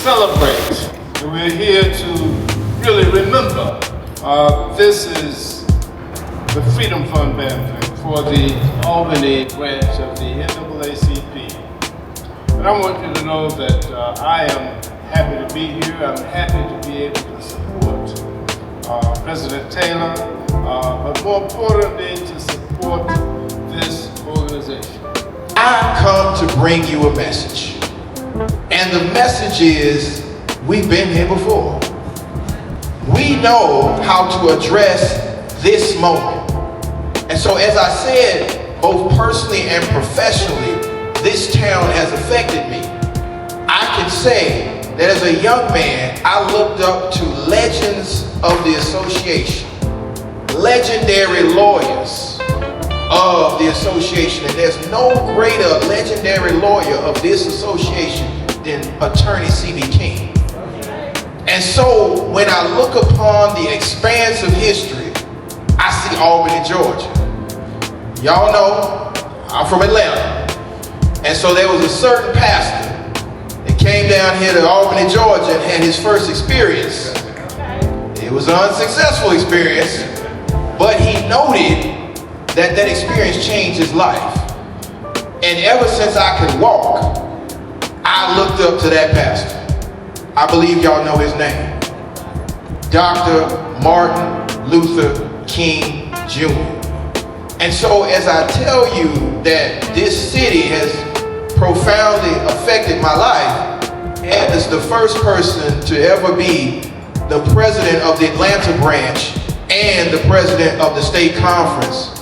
celebrate. And we're here to really remember. This is the Freedom Fund benefit for the Albany branch of the NAACP. And I want you to know that I am happy to be here. I'm happy to be able to support President Taylor, but more importantly, to support this organization. I come to bring you a message. And the message is, we've been here before. We know how to address this moment. And so as I said, both personally and professionally, this town has affected me. I can say that as a young man, I looked up to legends of the association, legendary lawyers of the association, and there's no greater legendary lawyer of this association than Attorney C.B. King. And so when I look upon the expanse of history, I see Albany, Georgia. Y'all know I'm from Atlanta. And so there was a certain pastor that came down here to Albany, Georgia and had his first experience. It was an unsuccessful experience, but he noted that that experience changed his life. And ever since I could walk, I looked up to that pastor. I believe y'all know his name. Dr. Martin Luther King Jr. And so as I tell you that this city has profoundly affected my life, and is the first person to ever be the president of the Atlanta branch and the president of the state conference,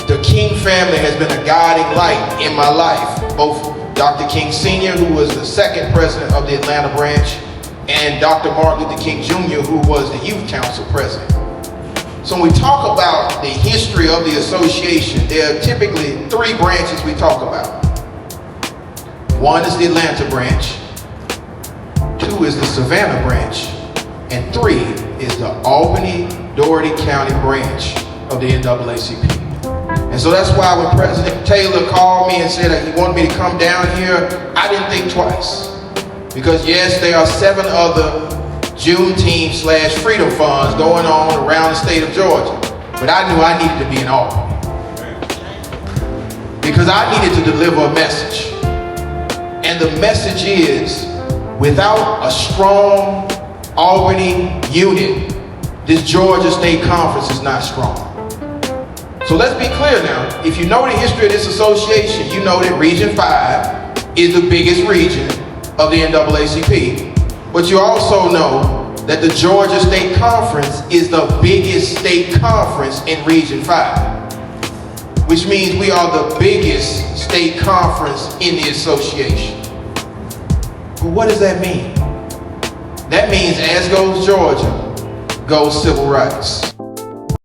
the King family has been a guiding light in my life. Both Dr. King Sr., who was the second president of the Atlanta branch, and Dr. Martin Luther King Jr., who was the youth council president. So when we talk about the history of the association, there are typically three branches we talk about. One is the Atlanta branch, two is the Savannah branch, and three is the Albany-Dougherty County branch of the NAACP. And so that's why when President Taylor called me and said that he wanted me to come down here, I didn't think twice. Because yes, there are 7 other Juneteenth / Freedom Funds going on around the state of Georgia. But I knew I needed to be in Albany. Because I needed to deliver a message. And the message is, without a strong Albany unit, this Georgia State Conference is not strong. So let's be clear now. If you know the history of this association, you know that Region 5 is the biggest region of the NAACP. But you also know that the Georgia State Conference is the biggest state conference in Region 5, which means we are the biggest state conference in the association. But what does that mean? That means as goes Georgia, goes civil rights.